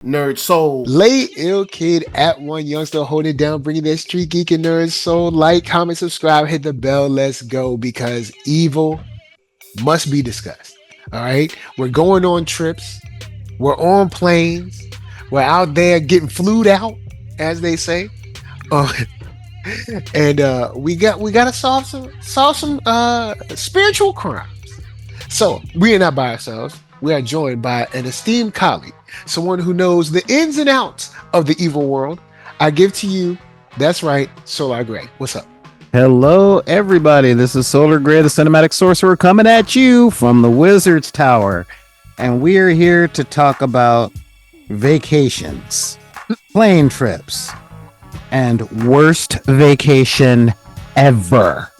Nerd Soul. Lay ill kid at OneYoungsta, hold it down, bringing that street geek and nerd soul. Like, comment, subscribe, hit the bell. Let's go because evil must be discussed. All right, we're going on trips, we're on planes, we're out there getting flued out, as they say. Uh, and we gotta solve some spiritual crimes. So we are not by ourselves. We are joined by an esteemed colleague, someone who knows the ins and outs of the evil world. I give to you, that's right, Solar Gray. What's up? Hello, everybody. This is Solar Gray, the cinematic sorcerer, coming at you from the Wizard's Tower. And we are here to talk about vacations, plane trips, and worst vacation ever.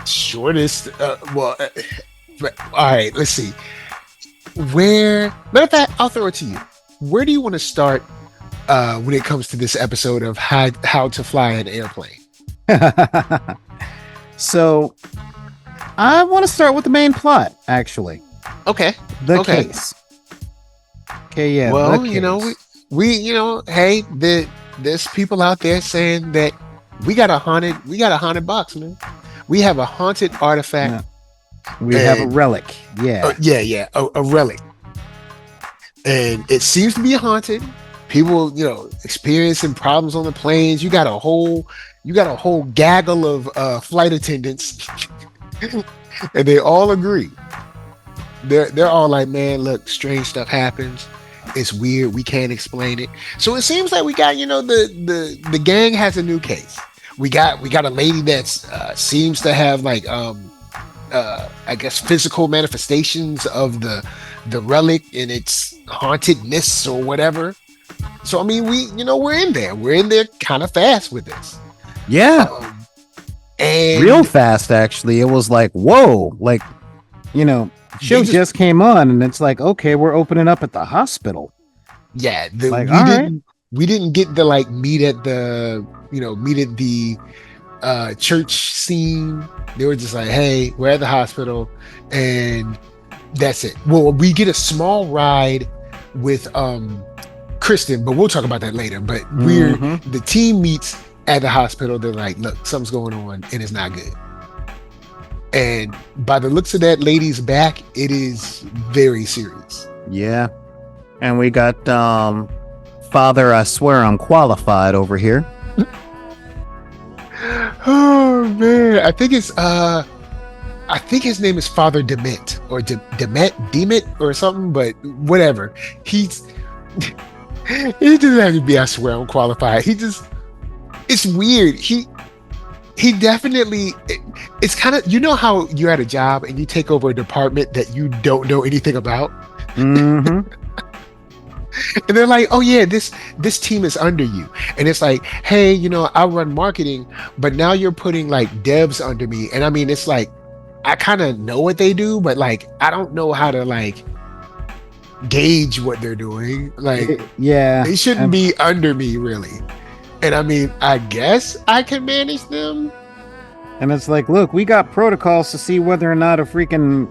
Shortest, all right, let's see. Matter of fact, I'll throw it to you. Where do you want to start when it comes to this episode of how to fly an airplane? So, I want to start with the main plot, actually. Okay. The case. Okay, yeah. Well, hey, there's people out there saying that we got a haunted box, man. We have a haunted artifact. Yeah. We have a relic. Yeah. A relic. And it seems to be haunted. People, experiencing problems on the planes. You got a whole gaggle of flight attendants. And they all agree. They're all like, man, look, strange stuff happens. It's weird. We can't explain it. So it seems like we got, the gang has a new case. We got a lady that seems to have I guess physical manifestations of the relic and its hauntedness or whatever. So I mean, we're in there kind of fast with this. Yeah. And real fast, actually. It was like, whoa, show just came on and it's like, okay, we're opening up at the hospital. Yeah. We didn't get the meet at the church scene. They were just like, hey, we're at the hospital and that's it. Well, we get a small ride with Kristen, but we'll talk about that later. But the team meets at the hospital. They're like, look, something's going on and it's not good. And by the looks of that lady's back, it is very serious. Yeah. And we got Father, I swear I'm qualified over here. Oh man, I think his name is Father Dement or Demet or something, but whatever. He just has to be, I swear I'm qualified. It's weird. He definitely, it's kind of, how you're at a job and you take over a department that you don't know anything about. Mm-hmm. And they're like, oh yeah, this team is under you. And it's like, hey, I run marketing, but now you're putting devs under me. And I mean, it's like, I kind of know what they do, but I don't know how to gauge what they're doing. Yeah, they shouldn't be under me really. And I mean, I guess I can manage them. And it's like, look, we got protocols to see whether or not a freaking,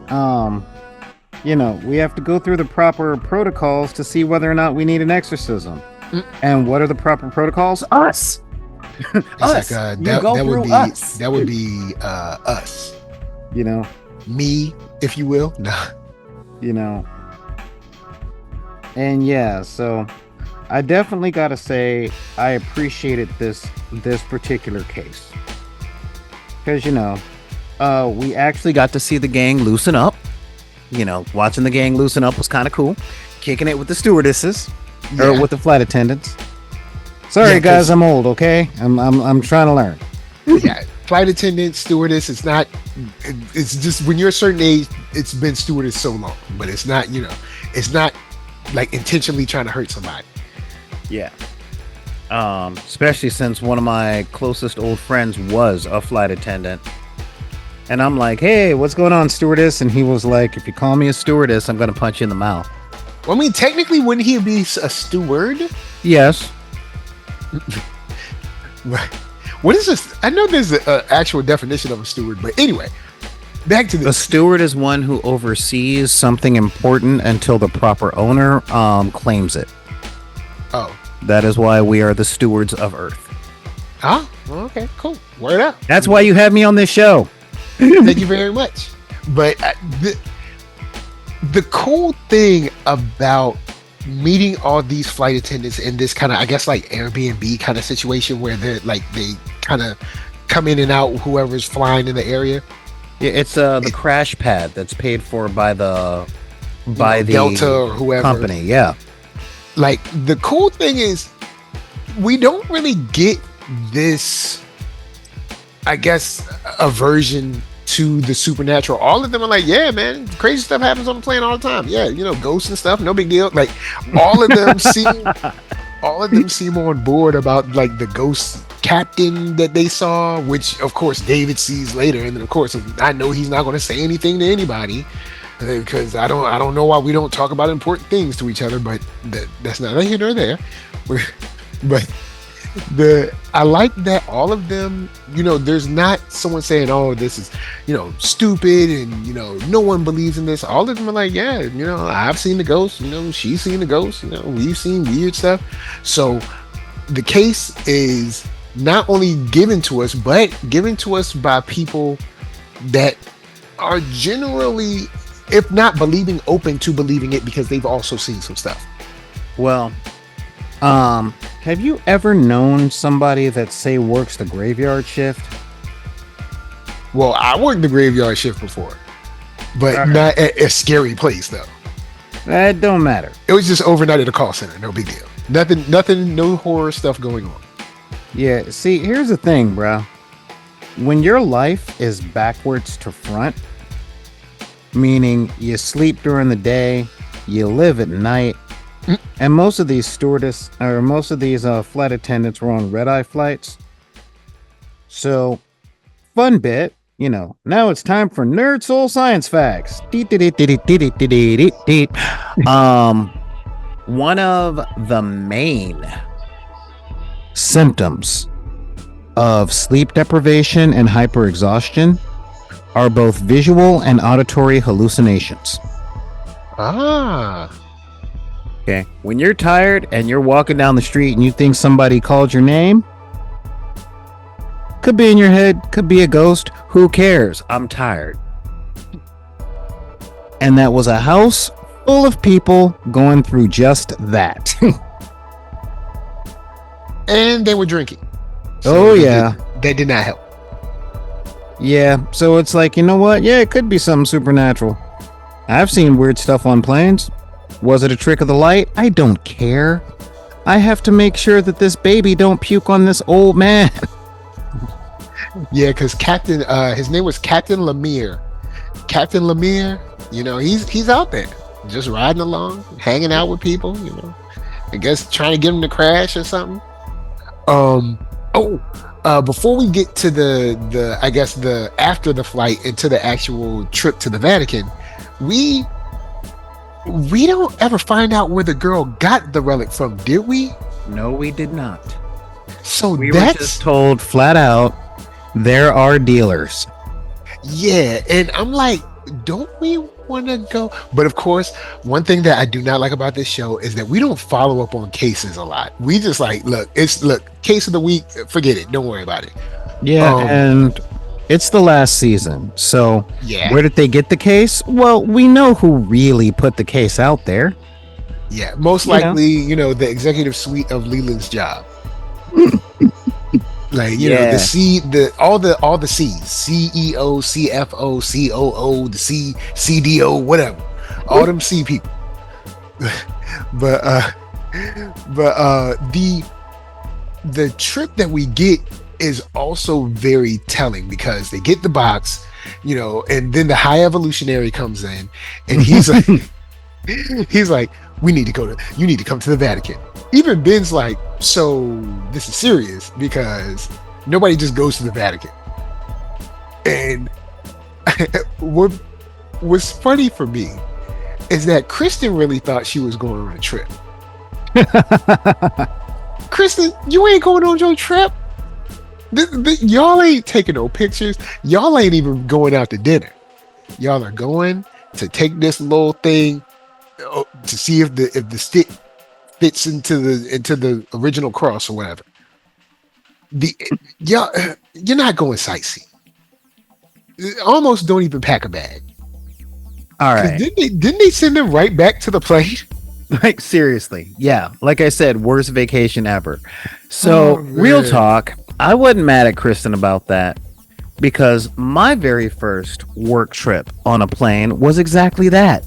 we have to go through the proper protocols to see whether or not we need an exorcism. And what are the proper protocols? Us. Us. That would be us. Me, if you will. No. And yeah, so I definitely got to say I appreciated this particular case. Because, we actually got to see the gang loosen up. Watching the gang loosen up was kind of cool. Kicking it with the stewardesses or with the flight attendants. Sorry, guys, I'm old. Okay, I'm trying to learn. Yeah, flight attendant, stewardess. It's not. It's just when you're a certain age, it's been stewardess so long, but it's not. It's not intentionally trying to hurt somebody. Yeah. Especially since one of my closest old friends was a flight attendant. And I'm like, hey, what's going on, stewardess? And he was like, if you call me a stewardess, I'm going to punch you in the mouth. Well, I mean, technically, wouldn't he be a steward? Yes. Right. What is this? I know there's an actual definition of a steward, but anyway, back to this. A steward is one who oversees something important until the proper owner claims it. Oh. That is why we are the stewards of Earth. Ah, okay, cool. Word up. That's why you have me on this show. Thank you very much. But the cool thing about meeting all these flight attendants in this kind of, I guess, like Airbnb kind of situation where they're like, they kind of come in and out, whoever's flying in the area. Yeah, it's the crash pad that's paid for by the Delta or whoever company. Yeah. Like, the cool thing is we don't really get this, I guess, aversion to the supernatural. All of them are like, yeah, man, crazy stuff happens on the plane all the time. Yeah, ghosts and stuff, no big deal. Like, all of them seem on board about like the ghost captain that they saw, which of course David sees later, and then of course I know he's not going to say anything to anybody because I don't know why we don't talk about important things to each other, but that's neither here nor there. But I like that all of them, there's not someone saying, oh, this is, stupid and, no one believes in this. All of them are like, yeah, I've seen the ghost, she's seen the ghost, we've seen weird stuff. So the case is not only given to us, but given to us by people that are generally, if not believing, open to believing it because they've also seen some stuff. Well, have you ever known somebody that, say, works the graveyard shift? Well, I worked the graveyard shift before, but not at a scary place, though. That don't matter. It was just overnight at a call center. No big deal. Nothing, no horror stuff going on. Yeah, see, here's the thing, bro. When your life is backwards to front, meaning you sleep during the day, you live at night, and most of these flight attendants were on red-eye flights. So, fun bit, now it's time for NERDSoul Science Facts. One of the main symptoms of sleep deprivation and hyperexhaustion are both visual and auditory hallucinations. Ah. Okay. When you're tired and you're walking down the street and you think somebody called your name, could be in your head, could be a ghost. Who cares? I'm tired. And that was a house full of people going through just that. And they were drinking. So that did not help. Yeah, so it's like, you know what? Yeah, it could be something supernatural. I've seen weird stuff on planes. Was it a trick of the light? I don't care. I have to make sure that this baby don't puke on this old man. Yeah, because Captain, his name was Captain Lemire. Captain Lemire, he's out there just riding along, hanging out with people, I guess trying to get him to crash or something. Before we get to the I guess the after the flight and to the actual trip to the Vatican, we don't ever find out where the girl got the relic from, did we? No, we did not. So we were just told flat out there are dealers. Yeah, and I'm like, don't we want to go? But of course, one thing that I do not like about this show is that we don't follow up on cases a lot. We just like, look, case of the week, forget it, don't worry about it. Yeah, and it's the last season, so yeah. Where did they get the case? Well, we know who really put the case out there. Yeah, most likely, the executive suite of Leland's job. Like, the C, all the C's, CEO, CFO, COO, the C, CDO, whatever, all them C people. but the trip that we get is also very telling because they get the box, and then the high evolutionary comes in, and he's like, you need to come to the Vatican. Even Ben's like, so this is serious because nobody just goes to the Vatican. And what was funny for me is that Kristen really thought she was going on a trip. Kristen, you ain't going on your trip. Y'all ain't taking no pictures. Y'all ain't even going out to dinner. Y'all are going to take this little thing to see if the stick fits into the original cross or whatever. The y'all, you're not going sightseeing. Almost don't even pack a bag. All Because right. didn't they send them right back to the plane? Like seriously. Yeah. Like I said, worst vacation ever. Oh So, real man. talk, I wasn't mad at Kristen about that because my very first work trip on a plane was exactly that.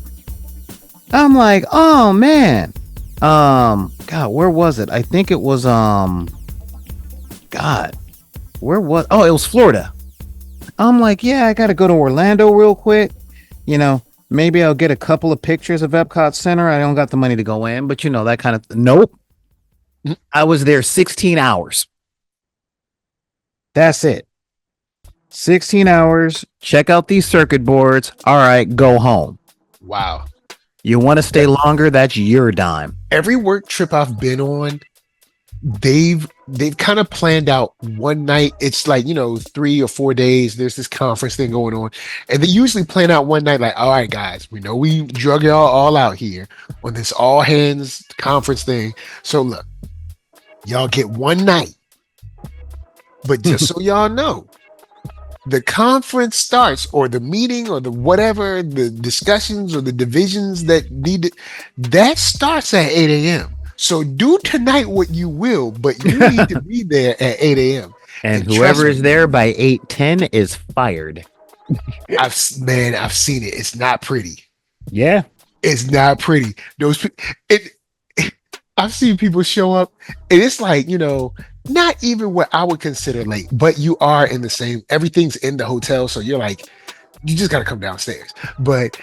I'm like, "Oh man. God, where was it? I think it was God, where was Oh, it was Florida. I'm like, yeah, I got to go to Orlando real quick. You know, maybe I'll get a couple of pictures of Epcot Center. I don't got the money to go in, but that kind of. Nope. I was there 16 hours. That's it. 16 hours. Check out these circuit boards. All right, go home. Wow. You want to stay longer? That's your dime. Every work trip I've been on, they've kind of planned out one night. It's like, 3 or 4 days. There's this conference thing going on. And they usually plan out one night, like, all right, guys, we know we drug y'all all out here on this all hands conference thing. So look, y'all get one night. But just so y'all know, the conference starts, or the meeting, or the whatever, the discussions or the divisions that starts at 8 a.m. So do tonight what you will, but you need to be there at 8 a.m. And trust whoever me, is there by 8:10 is fired. I've seen it. It's not pretty. Yeah. It's not pretty. I've seen people show up, and it's like, not even what I would consider late, but you are in the same, everything's in the hotel. So you're like, you just got to come downstairs. But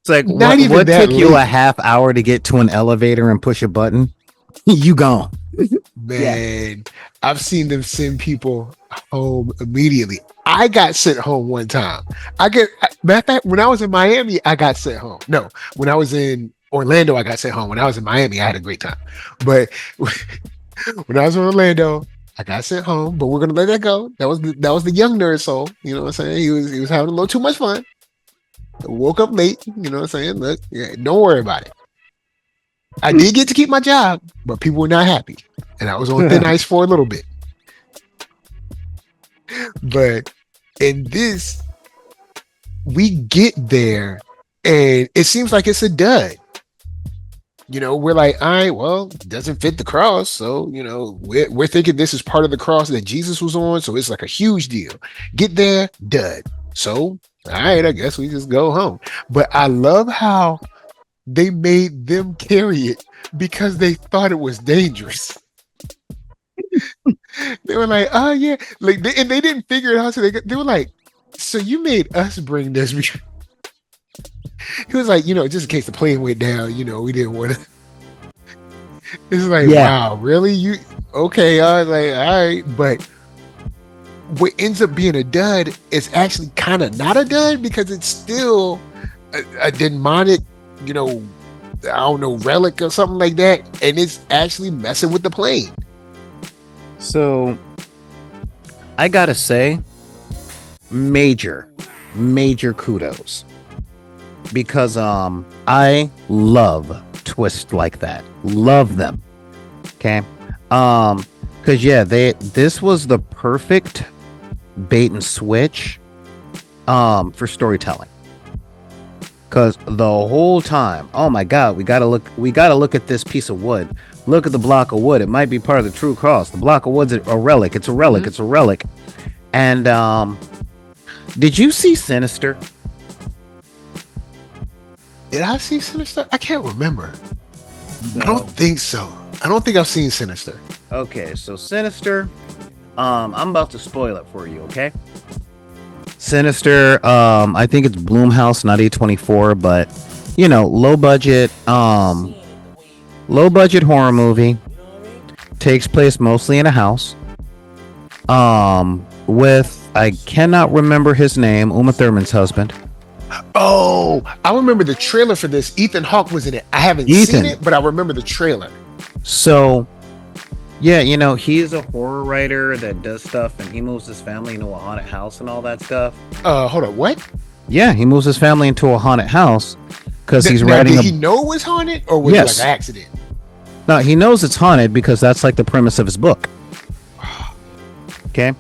It's like, not even what that took you a late. half hour to get to an elevator and push a button? You gone. Man, I've seen them send people home immediately. I got sent home one time. Matter of fact, when I was in Miami, I got sent home. No, when I was in Orlando, I got sent home. When I was in Miami, I had a great time. But when I was in Orlando, I got sent home. But we're gonna let that go. That was the young nerd soul. You know what I'm saying? He was having a little too much fun. Woke up late. You know what I'm saying? Look, yeah, don't worry about it. I did get to keep my job, but people were not happy, and I was on thin ice for a little bit. But in this, we get there, and it seems like it's a dud. We're like, all right, well, it doesn't fit the cross, so we're thinking this is part of the cross that Jesus was on, so it's like a huge deal. Get there, dud. So, all right, I guess we just go home. But I love how they made them carry it because they thought it was dangerous. They were like, oh yeah, and they didn't figure it out. So they were like, so you made us bring this. He was like, just in case the plane went down, we didn't want to. It's like, Yeah. wow, really? You okay? I was like, all right, but what ends up being a dud is actually kind of not a dud because it's still a demonic, I don't know, relic or something like that, and it's actually messing with the plane. So I gotta say, major kudos. Because I love twists like that. Love them. Okay. Because this was the perfect bait and switch for storytelling. Because the whole time, oh my god, we gotta look at this piece of wood. Look at the block of wood. It might be part of the true cross. The block of wood's a relic. It's a relic. Mm-hmm. It's a relic. And did you see Sinister? Did I see Sinister? I can't remember. No. I don't think so. I don't think I've seen Sinister. Okay, so Sinister. I'm about to spoil it for you, okay? Sinister, I think it's Blumhouse, not A24, but low budget horror movie. Takes place mostly in a house. With I cannot remember his name, Uma Thurman's husband. Oh, I remember the trailer for this. Ethan Hawke was in it. I haven't seen it, but I remember the trailer. So, yeah, he's a horror writer that does stuff, and he moves his family into a haunted house and all that stuff. Hold on, what? Yeah, he moves his family into a haunted house, because he's Now, writing did he know it was haunted, or was it like Yes. an accident? No, he knows it's haunted because that's like the premise of his book. Okay.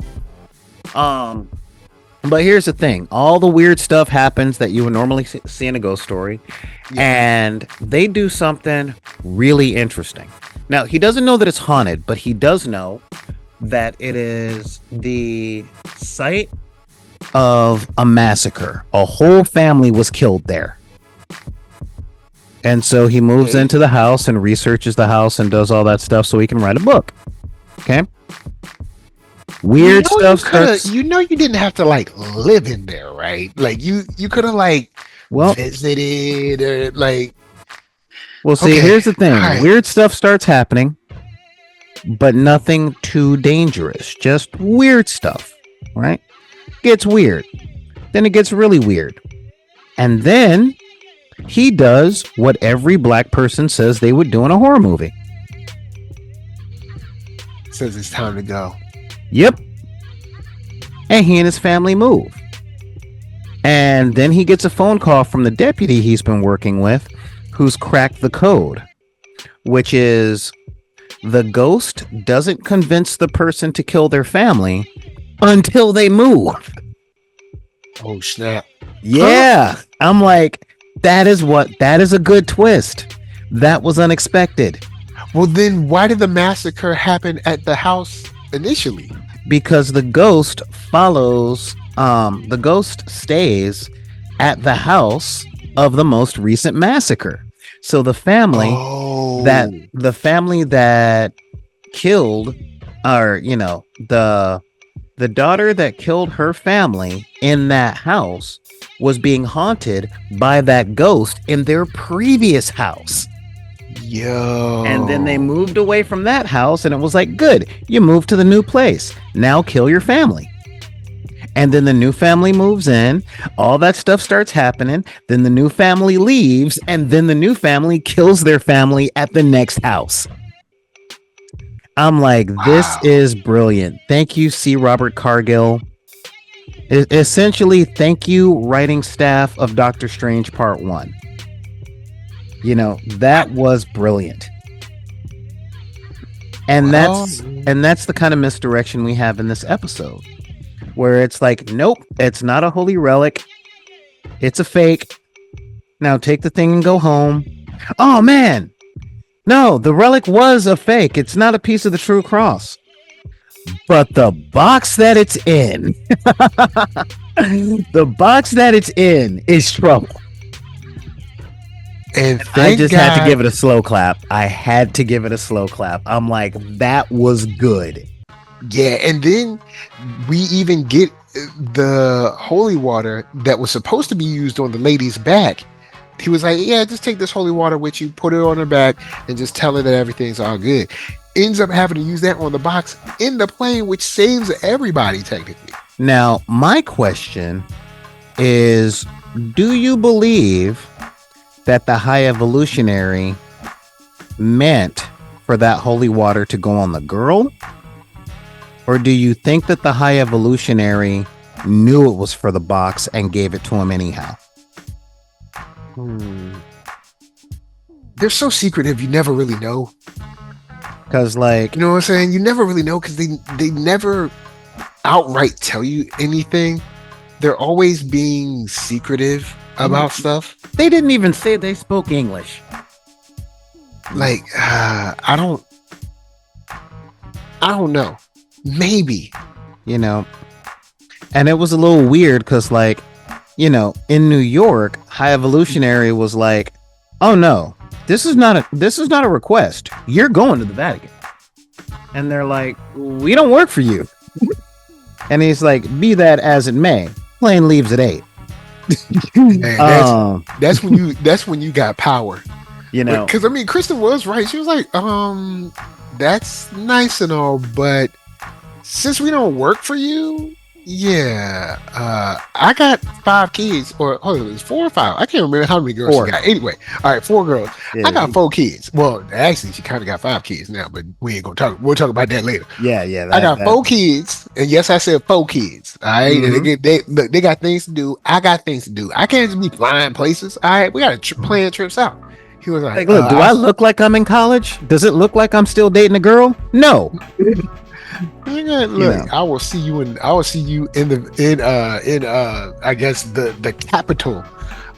But here's the thing: all the weird stuff happens that you would normally see in a ghost story, and they do something really interesting. Now, he doesn't know that it's haunted, but he does know that it is the site of a massacre. A whole family was killed there. And so he moves into the house and researches the house and does all that stuff so he can write a book. Okay. Weird stuff starts. You didn't have to like live in there, right? Like you could have like visited or like. Well, see, here's the thing. Right. Weird stuff starts happening, but nothing too dangerous. Just weird stuff, right? Gets weird. Then it gets really weird. And then he does what every black person says they would do in a horror movie. Says it's time to go. Yep. And he and his family move. And then he gets a phone call from the deputy he's been working with, who's cracked the code, which is the ghost doesn't convince the person to kill their family until they move. Oh, snap. Yeah. Huh? I'm like, that is a good twist. That was unexpected. Well, then why did the massacre happen at the house initially? Because the ghost stays at the house of the most recent massacre. So the family that killed, or the daughter that killed her family in that house was being haunted by that ghost in their previous house. Yo. And then they moved away from that house, and it was like, good, you moved to the new place. Now kill your family. And then the new family moves in. All that stuff starts happening. Then the new family leaves, and then the new family kills their family at the next house. I'm like, this is brilliant. Thank you, C. Robert Cargill. Essentially, thank you, writing staff of Doctor Strange Part 1. That was brilliant. And that's the kind of misdirection we have in this episode, where it's like, nope, it's not a holy relic. It's a fake. Now take the thing and go home. Oh, man. No, the relic was a fake. It's not a piece of the true cross. But the box that it's in, is trouble. And I just had to give it a slow clap. I'm like, that was good. Yeah, and then we even get the holy water that was supposed to be used on the lady's back. He was like, yeah, just take this holy water with you, put it on her back, and just tell her that everything's all good. Ends up having to use that on the box in the plane, which saves everybody, technically. Now, my question is, do you believe that the High Evolutionary meant for that holy water to go on the girl? Or do you think that the High Evolutionary knew it was for the box and gave it to him anyhow? They're so secretive, you never really know. Because, like, you know what I'm saying? You never really know, because they never outright tell you anything. They're always being secretive about stuff. They didn't even say they spoke English. Like, I don't know. Maybe. And it was a little weird because, like, in New York, High Evolutionary was like, oh no, this is not a request. You're going to the Vatican. And they're like, we don't work for you. And he's like, be that as it may, plane leaves at 8. Man, that's when you got power. Because I mean, Kristen was right. She was like, that's nice and all, but since we don't work for you, Yeah, I got 5 kids, or hold on, it's 4 or 5. I can't remember how many girls Four. she got. Anyway, all right, 4 girls. I Yeah, got 4 kids. Well, actually, she kind of got 5 kids now, but we ain't gonna talk. We'll talk about that later. yeah. I got That. 4 kids, and yes, I said 4 kids. All right, and Mhm. look, they got things to do. I got things to do. I can't just be flying places. All right, we got to plan trips out. He was like, Like, look, do I look like I'm in college? Does it look like I'm still dating a girl? No. Look, I will see you in I guess the capital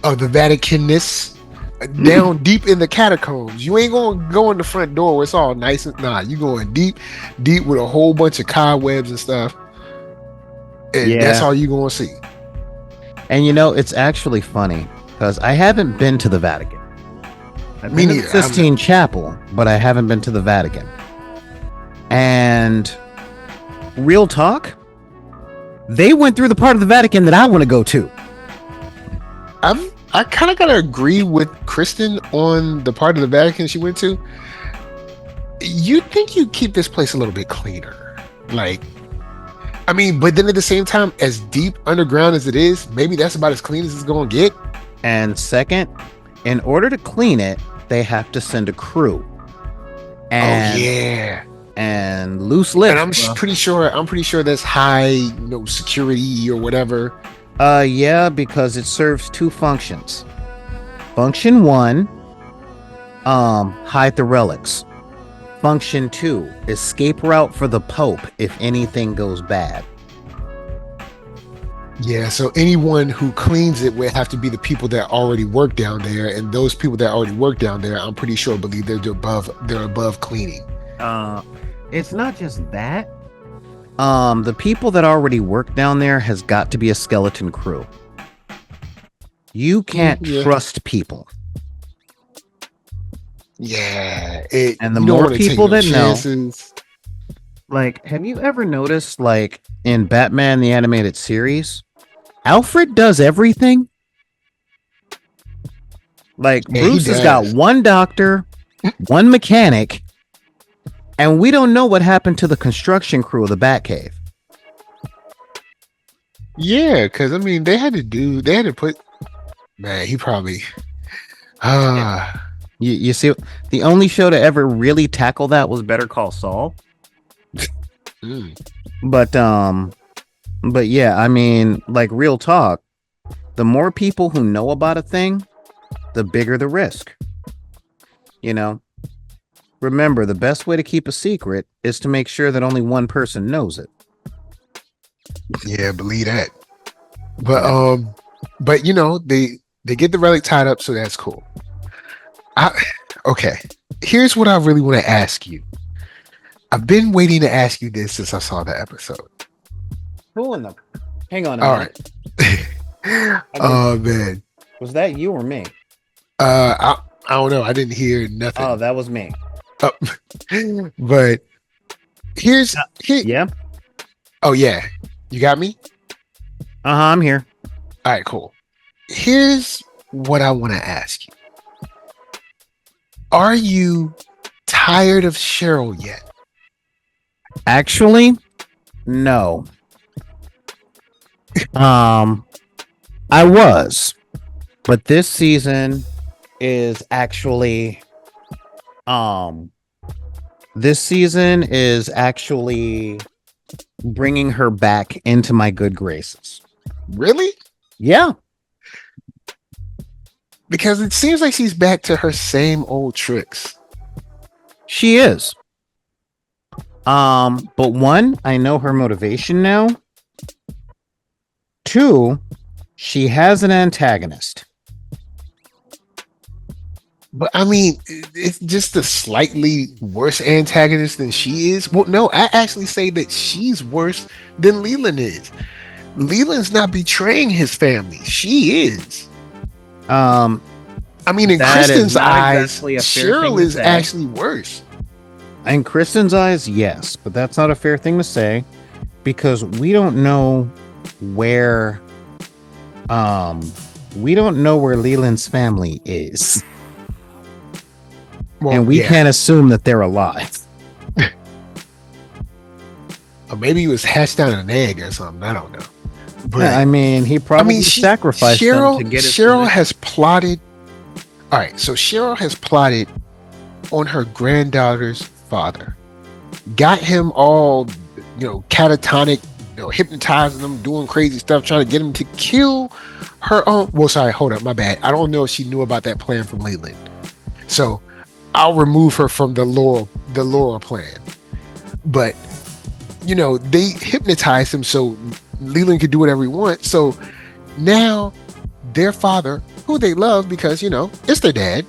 of the Vaticanus, down deep in the catacombs. You ain't gonna go in the front door where it's all nice and you going deep with a whole bunch of cobwebs and stuff. And that's all you gonna see. And it's actually funny because I haven't been to the Vatican. I've been to the Sistine Chapel, but I haven't been to the Vatican. And real talk, they went through the part of the Vatican that I want to go to. I kind of gotta agree with Kristen on the part of the Vatican she went to. You'd think you'd keep this place a little bit cleaner. Like, I mean, but then at the same time, as deep underground as it is, maybe that's about as clean as it's gonna get. And second, in order to clean it, they have to send a crew. And, and loose lips. And I'm pretty sure that's high, security or whatever. Yeah, because it serves 2 functions. Function 1, hide the relics. Function 2, escape route for the Pope if anything goes bad. Yeah, so anyone who cleans it would have to be the people that already work down there, and those people that already work down there, I'm pretty sure believe they're above cleaning. It's not just that. The people that already work down there has got to be a skeleton crew. You can't trust people. Yeah, and the more people that know. Like, have you ever noticed, like, in Batman the Animated Series, Alfred does everything? Like, Bruce has got 1 doctor, 1 mechanic, and we don't know what happened to the construction crew of the Batcave. Yeah, because I mean, they had to put. Man, he probably. You see, the only show to ever really tackle that was Better Call Saul. But yeah, I mean, like, real talk, the more people who know about a thing, the bigger the risk. Remember, the best way to keep a secret is to make sure that only one person knows it. Yeah, believe that. But they get the relic tied up, so that's cool. Okay, here's what I really want to ask you. I've been waiting to ask you this since I saw the episode. Who in the? Hang on. All right. Oh man, was that you or me? I don't know. I didn't hear nothing. Oh, that was me. But here's yeah. Oh yeah, you got me. I'm here. All right, cool. Here's what I want to ask you. Are you tired of Sheryl yet? Actually, no. I was, but this season is actually bringing her back into my good graces. Really? Yeah. Because it seems like she's back to her same old tricks. She is. But 1, I know her motivation now. 2, she has an antagonist. But I mean, it's just a slightly worse antagonist than she is. Well, no, I actually say that she's worse than Leland is. Leland's not betraying his family. She is. I mean, in Kristen's eyes, Sheryl is actually worse. In Kristen's eyes, yes, but that's not a fair thing to say because we don't know where Leland's family is. Well, and we can't assume that they're alive. or maybe he was hatched out of an egg or something. I don't know. Yeah, But I mean, he probably sacrificed them to get his Cheryl position. has plotted. All right, so Cheryl has plotted on her granddaughter's father, got him all, catatonic, hypnotizing him, doing crazy stuff, trying to get him to kill her own. Well, sorry, hold up, my bad. I don't know if she knew about that plan from Leland, so I'll remove her from the Laura plan. But they hypnotized him so Leland could do whatever he wants. So now their father, who they love because it's their dad,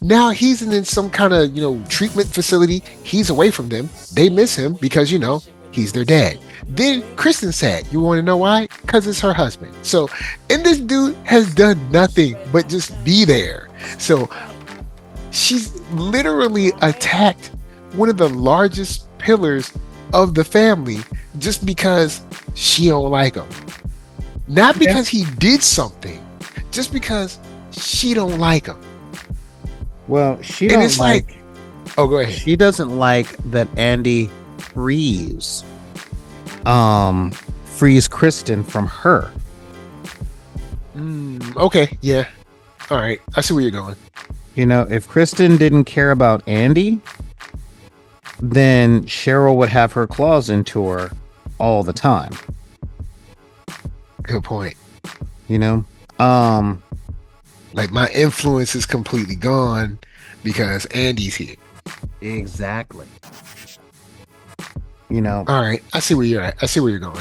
now he's in some kind of treatment facility. He's away from them. They miss him because he's their dad. Then Kristen's sad. You want to know why? Because it's her husband. So, and this dude has done nothing but just be there. So she's literally attacked one of the largest pillars of the family just because she don't like him. Not because he did something, just because she don't like him. Well, she don't like. Oh, go ahead. She doesn't like that Andy frees Kristen from her. Okay, yeah. All right, I see where you're going. If Kristen didn't care about Andy, then Sheryl would have her claws into her all the time. Good point. Like my influence is completely gone because Andy's here. Exactly. All right, I see where you're at. I see where you're going.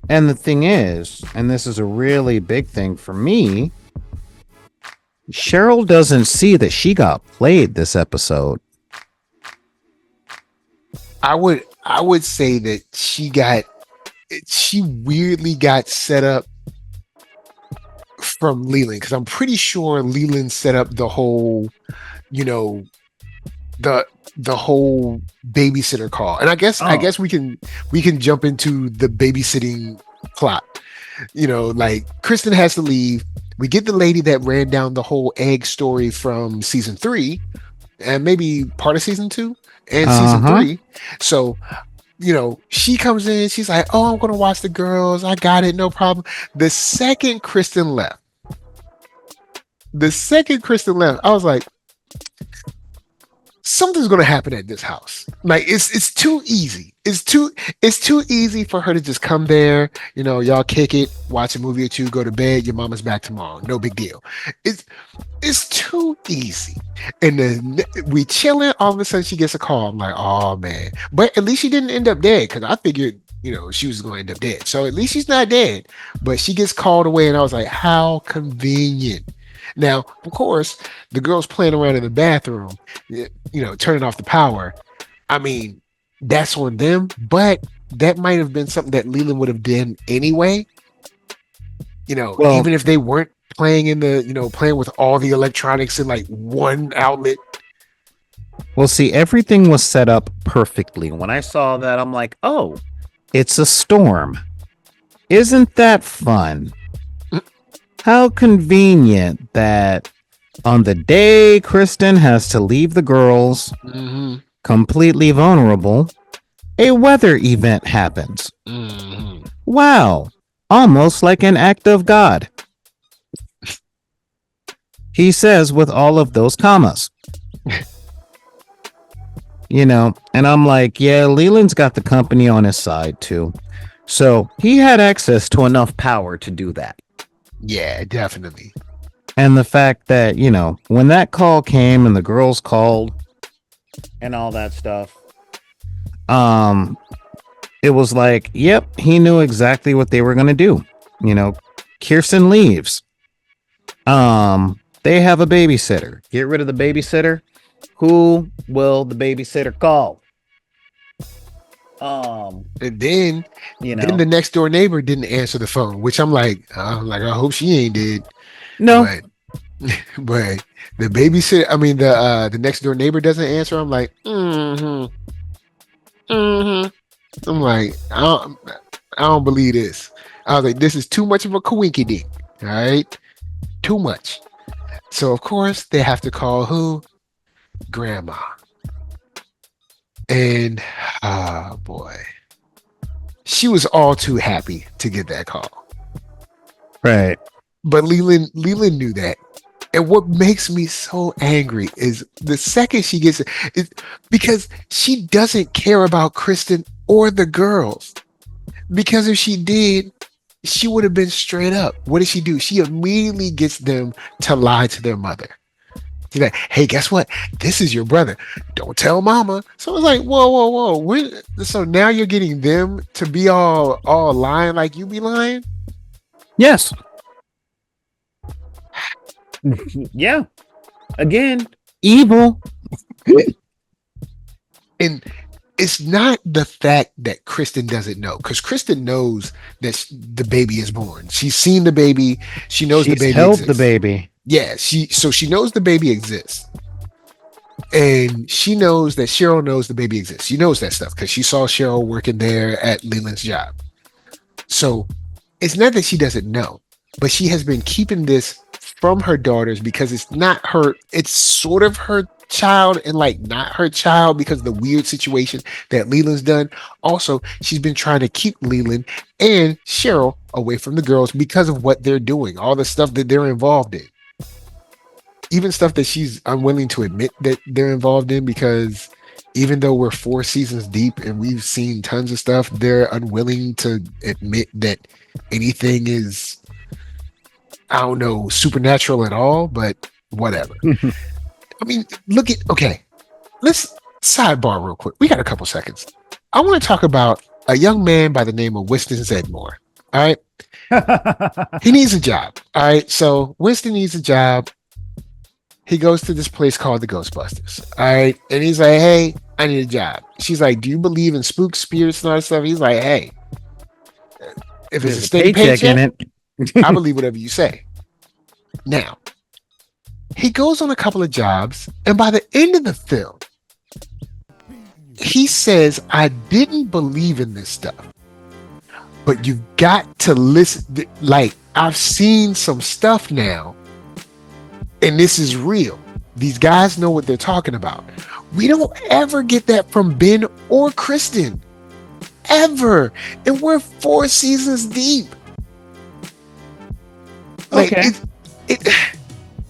And the thing is, and this is a really big thing for me, Sheryl doesn't see that she got played this episode. I would say that she weirdly got set up from Leland, because I'm pretty sure Leland set up the whole, the whole babysitter call. And I guess we can jump into the babysitting plot. Like Kristen has to leave. We get the lady that ran down the whole egg story from season 3 and maybe part of season 2 and season 3. So, she comes in, she's like, "Oh, I'm going to watch the girls. I got it. No problem." The second Kristen left, I was like, something's going to happen at this house. Like it's too easy. It's too easy for her to just come there, y'all kick it, watch a movie or two, go to bed, your mama's back tomorrow. No big deal. It's too easy. And then we chilling, all of a sudden she gets a call. I'm like, oh man. But at least she didn't end up dead, because I figured, she was going to end up dead. So at least she's not dead. But she gets called away, and I was like, how convenient. Now, of course, the girl's playing around in the bathroom, turning off the power. I mean, that's on them, but that might have been something that Leland would have done anyway. Even if they weren't playing in the, playing with all the electronics in like one outlet. Well, see, everything was set up perfectly. When I saw that, I'm like, oh, it's a storm. Isn't that fun? How convenient that on the day Kristen has to leave the girls completely vulnerable, a weather event happens. Wow. Almost like an act of God. He says with all of those commas. And I'm like, yeah, Leland's got the company on his side too. So he had access to enough power to do that. Yeah, definitely. And the fact that, when that call came and the girls called and all that stuff, it was like, yep, he knew exactly what they were going to do. Kirsten leaves. They have a babysitter. Get rid of the babysitter. Who will the babysitter call? And then the next door neighbor didn't answer the phone, which I'm like, I hope she ain't dead. No, but the babysitter, I mean the next door neighbor doesn't answer. I'm like, I'm like, I don't believe this. I was like, this is too much of a coinkydink. All right, too much. So of course they have to call who? Grandma. And oh boy, she was all too happy to get that call. Right. But Leland knew that. And what makes me so angry is the second she gets it, is because she doesn't care about Kristen or the girls. Because if she did, she would have been straight up. What does she do? She immediately gets them to lie to their mother. She's like, hey, guess what? This is your brother. Don't tell mama. So it's like, whoa, whoa, whoa. So now you're getting them to be all lying like you be lying? Yes. Yeah. Again, evil. And it's not the fact that Kristen doesn't know, because Kristen knows that the baby is born. She's seen the baby. She knows the She's baby held exists. the baby. Yeah, she knows the baby exists. And she knows that Sheryl knows the baby exists. She knows that stuff because she saw Sheryl working there at Leland's job. So it's not that she doesn't know, but she has been keeping this from her daughters because it's not her, it's sort of her child and like not her child because of the weird situation that Leland's done. Also, she's been trying to keep Leland and Sheryl away from the girls because of what they're doing, all the stuff that they're involved in. Even stuff that she's unwilling to admit that they're involved in, because even though we're 4 seasons deep and we've seen tons of stuff, they're unwilling to admit that anything is, I don't know, supernatural at all, but whatever. I mean, okay, let's sidebar real quick. We got a couple seconds. I want to talk about a young man by the name of Winston Zedmore. All right. He needs a job. All right. So Winston needs a job. He goes to this place called the Ghostbusters. All right. And he's like, hey, I need a job. She's like, do you believe in spooks, spirits, and all that stuff? He's like, hey, if it's a steady paycheck in it, I believe whatever you say. Now, he goes on a couple of jobs, and by the end of the film, he says, I didn't believe in this stuff, but you've got to listen. Like, I've seen some stuff now, and this is real. These guys know what they're talking about. We don't ever get that from Ben or Kristen. Ever. And we're 4 seasons deep. Like, okay.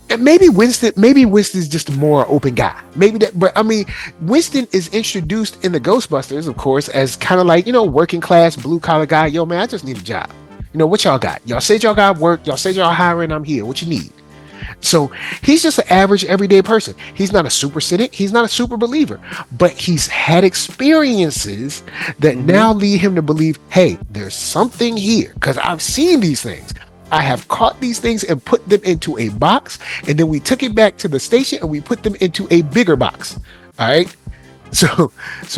And maybe Winston's just a more open guy. Maybe that, but I mean, Winston is introduced in the Ghostbusters, of course, as kind of like, working class, blue collar guy. Yo, man, I just need a job. What y'all got? Y'all said y'all got work. Y'all said y'all hiring. I'm here. What you need? So he's just an average, everyday person. He's not a super cynic. He's not a super believer, but he's had experiences that now lead him to believe, hey, there's something here because I've seen these things. I have caught these things and put them into a box, and then we took it back to the station and we put them into a bigger box. All right. So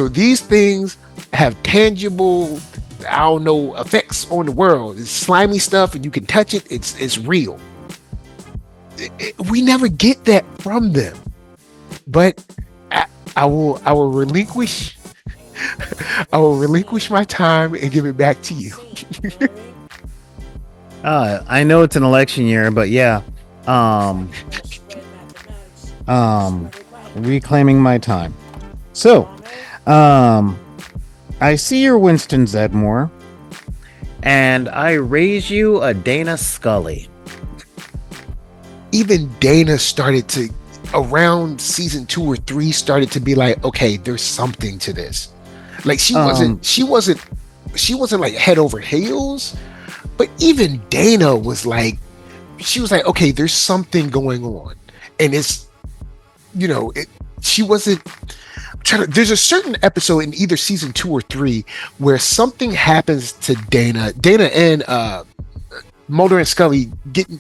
these things have tangible, I don't know, effects on the world. It's slimy stuff and you can touch it. It's real. We never get that from them, but I will relinquish my time and give it back to you. I know it's an election year, but yeah, reclaiming my time. So, I see your Winston Zedmore, and I raise you a Dana Skully. Even Dana started to, around season 2 or 3, started to be like, okay, there's something to this. Like she wasn't like head over heels, but even Dana was like, she was like, okay, there's something going on, and it's, she wasn't there's a certain episode in either season 2 or 3 where something happens to Dana and Mulder and Skully getting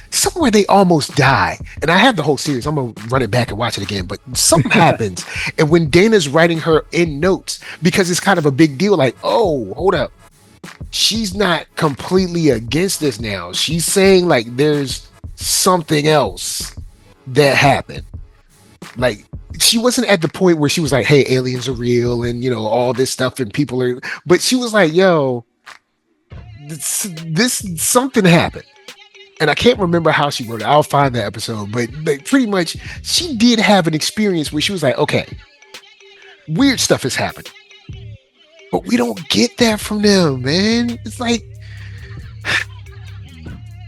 somewhere, they almost die. And I have the whole series. I'm gonna run it back and watch it again. But something happens, and when Dana's writing her in notes, because it's kind of a big deal, like, oh, hold up, she's not completely against this now. She's saying like there's something else that happened. Like she wasn't at the point where she was like, hey, aliens are real and all this stuff and people are, but she was like, yo, this something happened, and I can't remember how she wrote it. I'll find the episode, but pretty much she did have an experience where she was like, okay, weird stuff has happened. But we don't get that from them, man. It's like,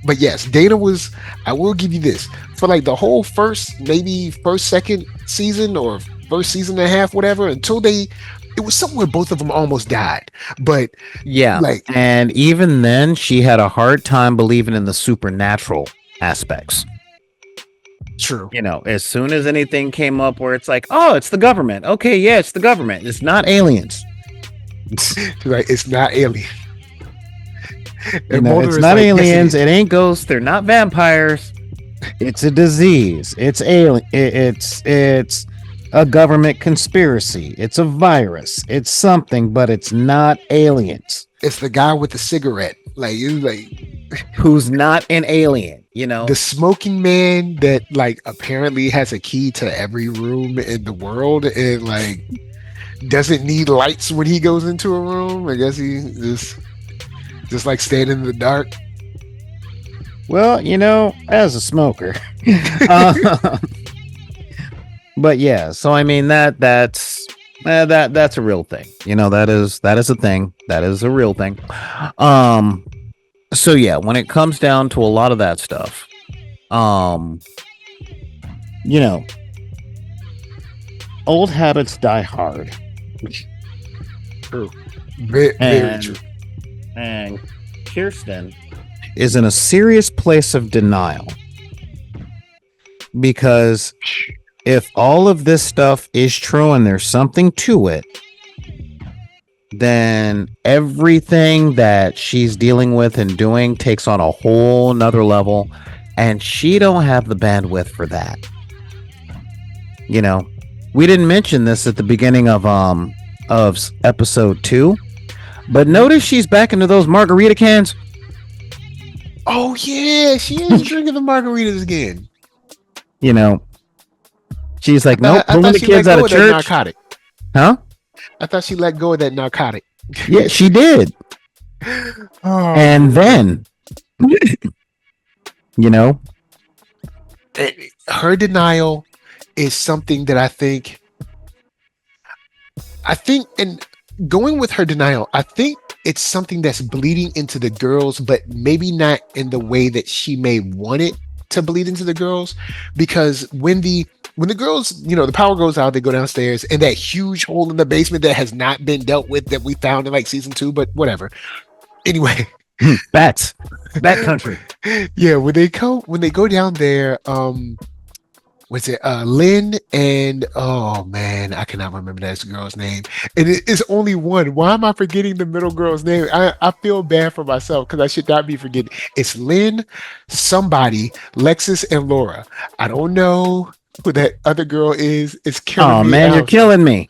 but yes, Dana was, I will give you this, for like the whole second season or first season and a half, whatever, until it was something where both of them almost died. But yeah, like, and even then she had a hard time believing in the supernatural aspects. true. You know, as soon as anything came up where it's like, oh, it's the government. Okay, yeah, it's the government. It's not aliens. Like, it's not alien. You know, it's not aliens. It ain't ghosts. They're not vampires. It's a disease. It's alien. It's a government conspiracy. It's a virus. It's something, but it's not aliens. It's the guy with the cigarette, like you, like who's not an alien. You know, the smoking man that like apparently has a key to every room in the world and like doesn't need lights when he goes into a room. I guess he just like staying in the dark. Well, you know, as a smoker. But yeah, so I mean that's a real thing. You know, that is a thing. That is a real thing. So yeah, when it comes down to a lot of that stuff, you know, old habits die hard. True. Very true. And Kristen is in a serious place of denial because if all of this stuff is true and there's something to it, then everything that she's dealing with and doing takes on a whole nother level, and she don't have the bandwidth for that. You know, we didn't mention this at the beginning of episode 2, but notice she's back into those margarita cans. Oh yeah, she is drinking the margaritas again. You know, she's like, nope, pulling the kids out of church. Narcotic. Huh? I thought she let go of that narcotic. Yeah, she did. And then, you know, her denial is something that I think, and going with her denial, I think it's something that's bleeding into the girls, but maybe not in the way that she may want it to bleed into the girls, because when the girls, you know, the power goes out, they go downstairs, and that huge hole in the basement that has not been dealt with that we found in like season 2, but whatever. Anyway, bat country. Yeah, when they go down there, what's it? Lynn and oh man, I cannot remember that girl's name. And it's only one. Why am I forgetting the middle girl's name? I feel bad for myself because I should not be forgetting. It's Lynn, somebody, Lexus, and Laura. I don't know who that other girl is. It's killing me. Oh man, you're killing me.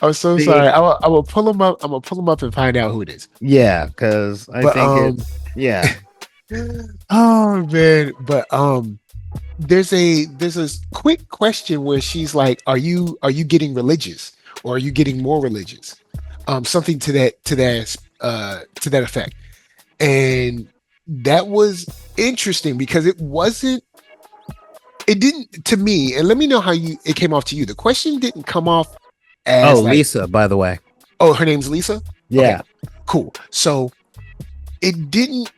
I'm so sorry. I will pull them up. I'm gonna pull them up and find out who it is. Yeah, because I think yeah. Oh man, but there's a quick question where she's like, are you getting religious, or are you getting more religious? Something to that effect. And that was interesting because it didn't to me, and let me know how it came off to you. The question didn't come off as Lisa, by the way. Oh, her name's Lisa? Yeah. Okay, cool. So the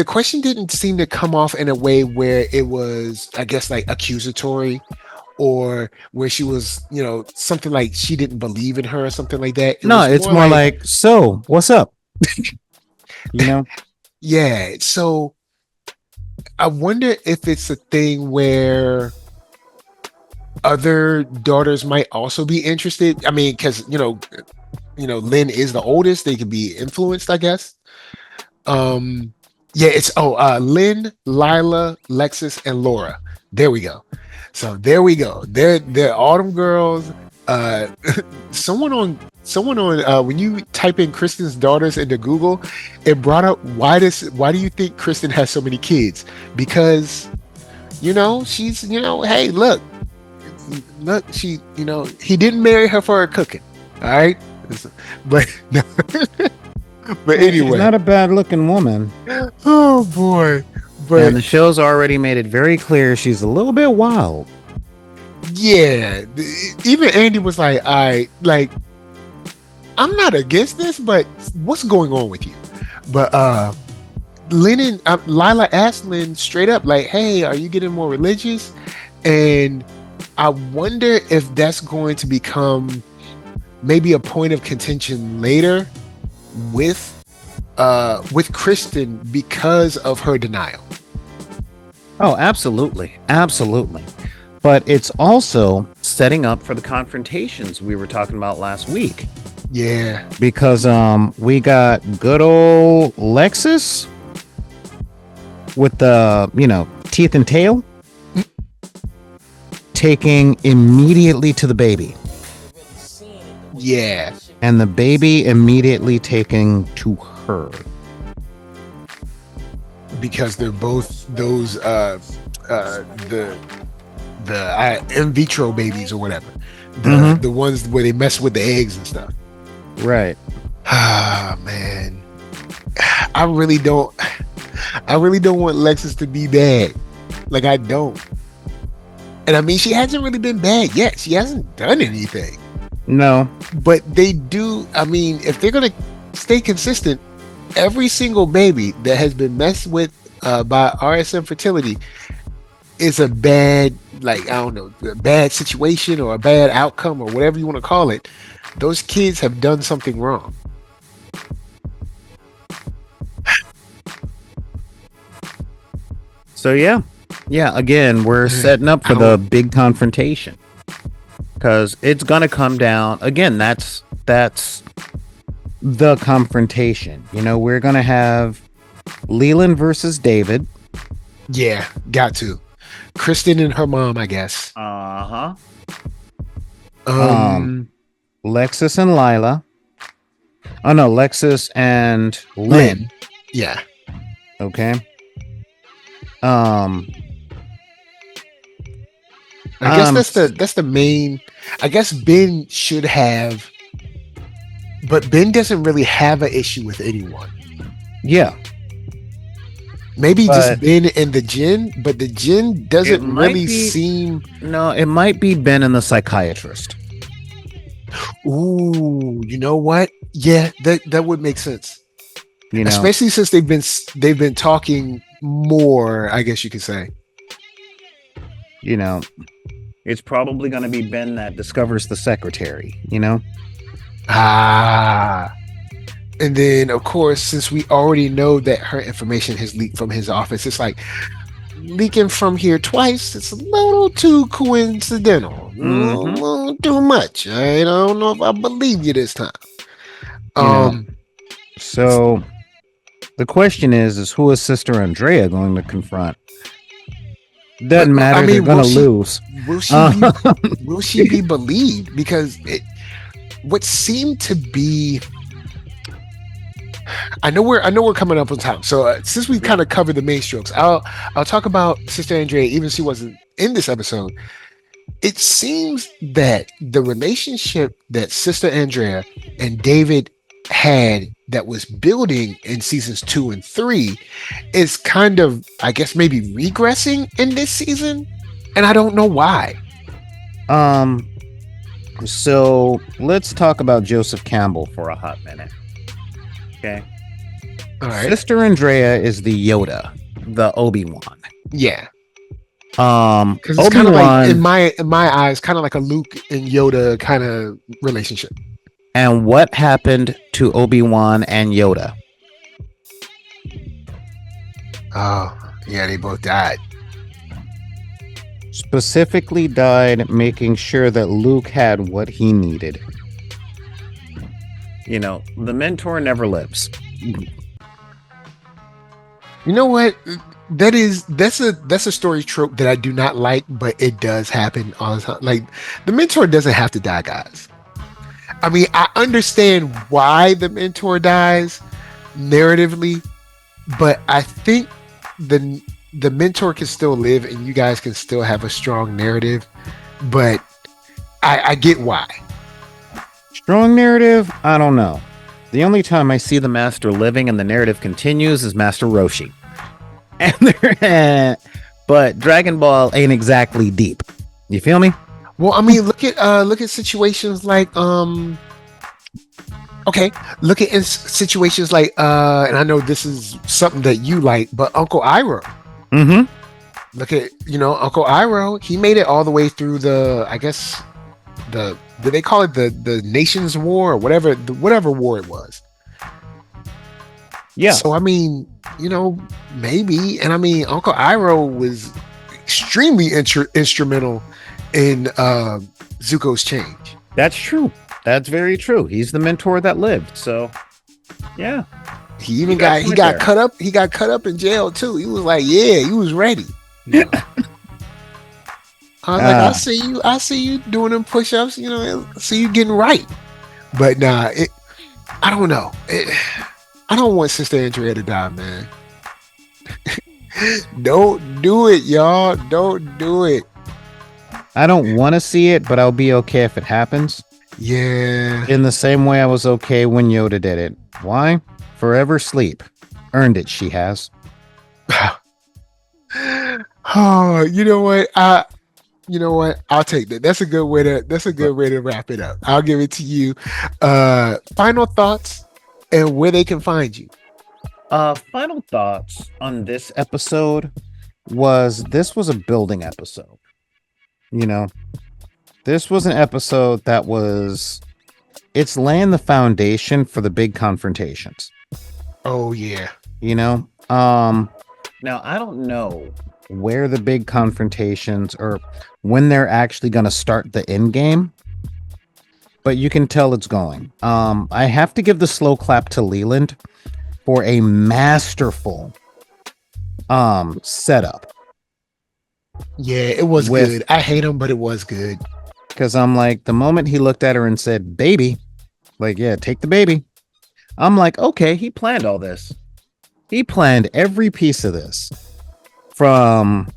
question didn't seem to come off in a way where it was, I guess, like accusatory, or where she was, you know, something like she didn't believe in her or something like that. It's more like, so what's up? You know? Yeah. So I wonder if it's a thing where other daughters might also be interested. I mean, because you know, Lynn is the oldest. They could be influenced, I guess. Yeah, it's Lynn, Lila, Lexus, and Laura. There we go. So there we go. They're all them girls. Someone on when you type in Kristen's daughters into Google, it brought up why do you think Kristen has so many kids? Because you know, she's, you know, hey, look, she, you know, he didn't marry her for her cooking. All right. But no. But anyway, she's not a bad looking woman. Oh boy. But and the show's already made it very clear she's a little bit wild. Yeah, even Andy was like, "I like, I'm not against this, but what's going on with you?" But Lila asked Lynn straight up, like, "Hey, are you getting more religious?" And I wonder if that's going to become maybe a point of contention later with Kristen because of her denial. Oh, absolutely. Absolutely. But it's also setting up for the confrontations we were talking about last week. Yeah. Because we got good old Lexus with the, teeth and tail taking immediately to the baby. Yeah. And the baby immediately taking to her. Because they're both those the in vitro babies or whatever. The ones where they mess with the eggs and stuff. Right. Ah, man. I really don't want Lexus to be bad. Like, I don't. And I mean, she hasn't really been bad yet. She hasn't done anything. No. But they do, I mean, if they're going to stay consistent, every single baby that has been messed with by RSM fertility is a bad, like, I don't know, a bad situation or a bad outcome or whatever you want to call it. Those kids have done something wrong. So yeah, again, we're setting up for the big confrontation, because it's gonna come down again. That's the confrontation. We're gonna have Leland versus David. Yeah, got to. Kristen and her mom, I guess. Lexus and Lila. Oh no, Lexus and Lynn. Yeah. Okay. I guess that's the main. I guess Ben should have, but Ben doesn't really have an issue with anyone. Yeah. Maybe just Ben and the Jinn, but the Jinn doesn't really seem. No, it might be Ben and the psychiatrist. Ooh, you know what? Yeah, that would make sense. Especially since they've been talking more, I guess you could say. It's probably going to be Ben that discovers the secretary, And then, of course, since we already know that her information has leaked from his office, it's like leaking from here twice. It's a little too coincidental. A little too much. I don't know if I believe you this time. So the question is who is Sister Andrea going to confront? Doesn't matter. They're going to lose. Will she be believed? Because what seemed to be. I know we're coming up on time. So since we've kind of covered the main strokes, I'll talk about Sister Andrea. Even she wasn't in this episode. It seems that the relationship that Sister Andrea and David had that was building in seasons 2 and 3 is kind of, I guess, maybe regressing in this season, and I don't know why. So let's talk about Joseph Campbell for a hot minute. Okay. All right. Sister Andrea is the Yoda, the Obi-Wan. Yeah. Because it's kind of like in my eyes, kind of like a Luke and Yoda kind of relationship. And what happened to Obi-Wan and Yoda? Oh, yeah, they both died. Specifically died making sure that Luke had what he needed. The mentor never lives. You know what? That's a story trope that I do not like, but it does happen all the time. Like, the mentor doesn't have to die, guys. I mean, I understand why the mentor dies narratively, but I think the mentor can still live and you guys can still have a strong narrative, but I get why. Strong narrative? I don't know. The only time I see the master living and the narrative continues is Master Roshi. But Dragon Ball ain't exactly deep. You feel me? Well, I mean, look at situations like okay, look at situations like and I know this is something that you like, but Uncle Iroh. Mm-hmm. Look at, Uncle Iroh. He made it all the way through I guess did they call it the Nations War or whatever war it was. Yeah. So I mean, maybe, and I mean, Uncle Iroh was extremely instrumental in Zuko's change. That's true. That's very true. He's the mentor that lived. So, yeah. He even got cut up. He got cut up in jail too. He was like, yeah, he was ready. I was like, I see you doing them push-ups. I see you getting right. But nah, I don't know. I don't want Sister Andrea to die, man. Don't do it, y'all. Don't do it. I don't want to see it, but I'll be okay if it happens. Yeah. In the same way I was okay when Yoda did it. Why? Forever sleep. Earned it, she has. Oh, you know what? I'll take that. That's a good way to wrap it up. I'll give it to you. Final thoughts and where they can find you. Final thoughts on this episode was a building episode. This was an episode that it's laying the foundation for the big confrontations. Oh yeah. Now I don't know where the big confrontations or when they're actually going to start the end game, but you can tell it's going. I have to give the slow clap to Leland for a masterful setup. Yeah, it was good. I hate him, but it was good. Because I'm like, the moment he looked at her and said, baby, like, yeah, take the baby. I'm like, okay, he planned all this. He planned every piece of this. From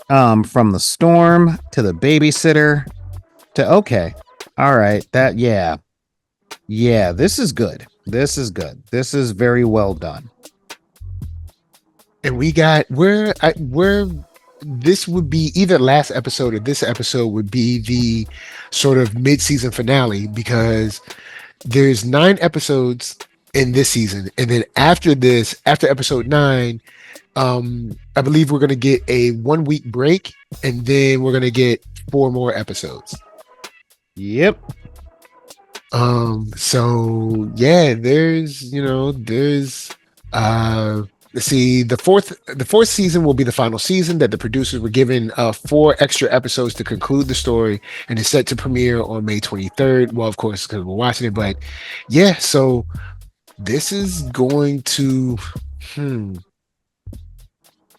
the storm to the babysitter to, okay, all right, yeah, this is good. This is good. This is very well done. And this would be either last episode or this episode would be the sort of mid-season finale, because there's 9 episodes in this season, and then after episode 9, I believe we're going to get a 1-week break, and then we're going to get 4 more episodes. Yep. So yeah, there's let's see, the fourth season will be the final season that the producers were given 4 extra episodes to conclude the story, and it's set to premiere on May 23rd. Well, of course, because we're watching it, but yeah, so this is going to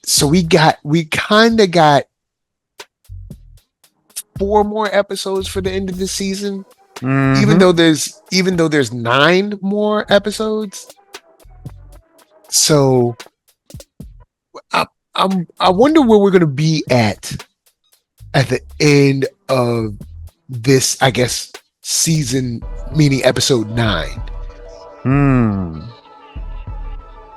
so we kind of got 4 more episodes for the end of the season. Mm-hmm. Even though there's 9 more episodes. So I wonder where we're gonna be at the end of this, I guess, season, meaning episode 9.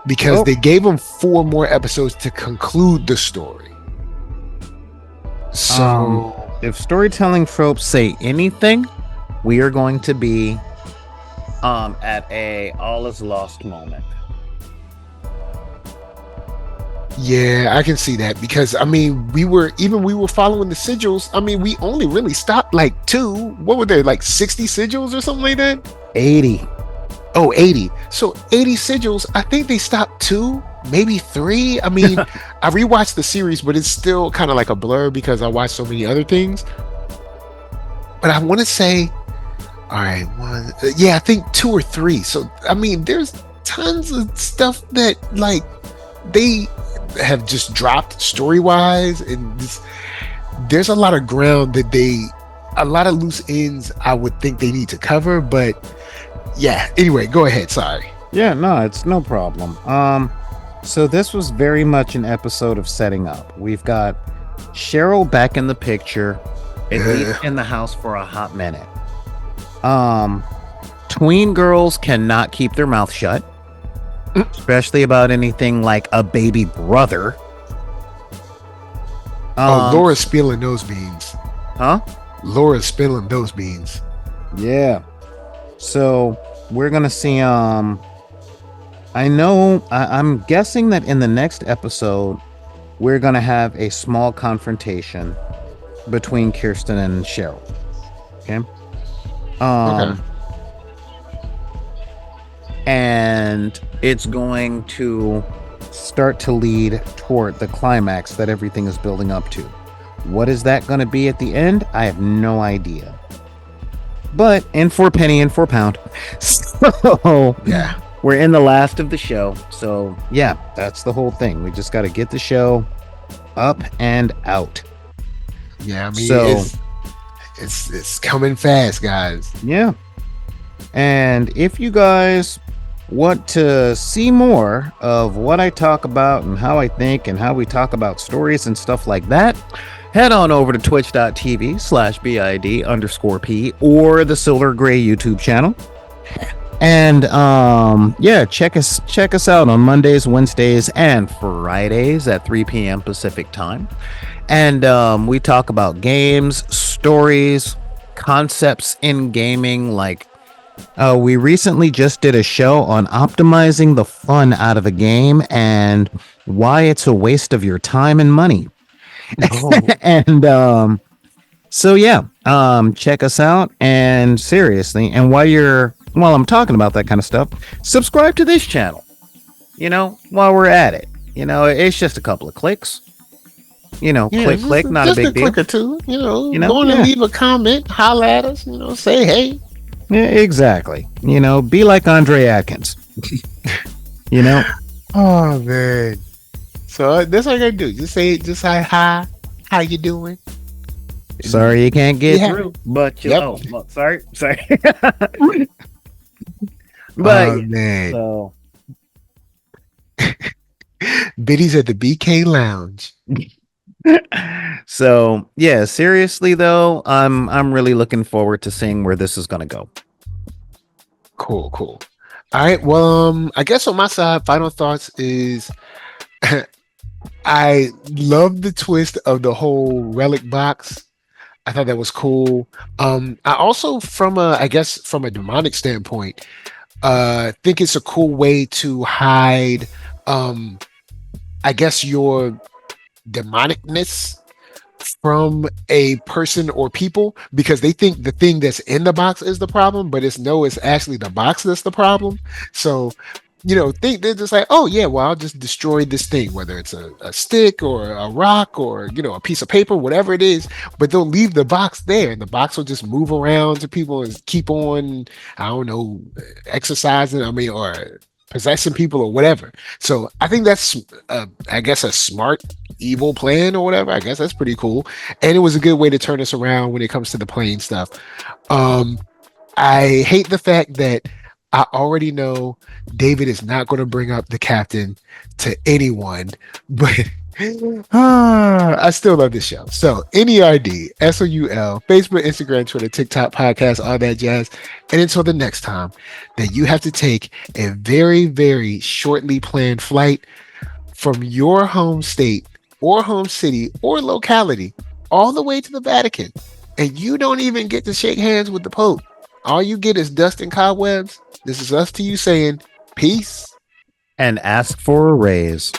Because they gave them 4 more episodes to conclude the story. So if storytelling tropes say anything, we are going to be at a all is lost moment. Yeah, I can see that, because I mean, we were following the sigils. I mean, we only really stopped like 2. What were there, like 60 sigils or something like that? 80. Oh, 80. So 80 sigils. I think they stopped 2, maybe 3. I mean, I rewatched the series, but it's still kind of like a blur because I watched so many other things. But I want to say, all right, I think 2 or 3. So I mean, there's tons of stuff that like they have just dropped story-wise, and there's a lot of ground that a lot of loose ends I would think they need to cover. But yeah, anyway, go ahead. Sorry. Yeah, no, it's no problem. So this was very much an episode of setting up. We've got Sheryl back in the picture, at least in the house for a hot minute. Tween girls cannot keep their mouth shut, especially about anything like a baby brother. Laura's spilling those beans. Huh? Laura's spilling those beans. Yeah. So we're gonna see. I'm guessing that in the next episode, we're gonna have a small confrontation between Kirsten and Sheryl. Okay. Okay. And it's going to start to lead toward the climax that everything is building up to. What is that going to be at the end? I have no idea. But in for a penny, in for a pound. So Yeah. we're in the last of the show. So yeah, that's the whole thing. We just got to get the show up and out. Yeah, I mean, So it's coming fast, guys. yeah. And if you guys want to see more of what I talk about and how I think and how we talk about stories and stuff like that, head on over to twitch.tv/BID_P or the Silver Gray YouTube channel. And yeah, check us out on Mondays, Wednesdays, and Fridays at 3 p.m. Pacific time. And we talk about games, stories, concepts in gaming. Like we recently just did a show on optimizing the fun out of a game and why it's a waste of your time and money. Oh. And so yeah, check us out. And seriously, and while I'm talking about that kind of stuff, subscribe to this channel, while we're at it. It's just a couple of clicks, click, not a big just a deal. click or two, go on and leave a comment, holla at us, say hey. Yeah, exactly. Be like Andre Atkins. Oh man. So that's all I gotta do. Just say hi. How you doing? Sorry you can't get through, but sorry. But man. So Biddy's at the BK Lounge. So yeah, seriously though, I'm really looking forward to seeing where this is gonna go. Cool. All right. Well, I guess on my side, final thoughts is I love the twist of the whole Relic box. I thought that was cool. I also, from a demonic standpoint, think it's a cool way to hide, I guess, your demonicness from a person or people, because they think the thing that's in the box is the problem, but it's actually the box that's the problem. So think they're just like, oh yeah, well, I'll just destroy this thing, whether it's a stick or a rock or a piece of paper, whatever it is, but they'll leave the box there and the box will just move around to people and keep on, I don't know, exercising, or possessing people or whatever. So I think that's I guess a smart evil plan or whatever. I guess that's pretty cool, and it was a good way to turn us around when it comes to the plane stuff. I hate the fact that I already know David is not going to bring up the captain to anyone, but I still love this show. So NERD, SOUL, Facebook, Instagram, Twitter, TikTok, podcast, all that jazz. And until the next time that you have to take a very, very shortly planned flight from your home state or home city or locality all the way to the Vatican, and you don't even get to shake hands with the Pope. All you get is dust and cobwebs. This is us to you saying peace and ask for a raise.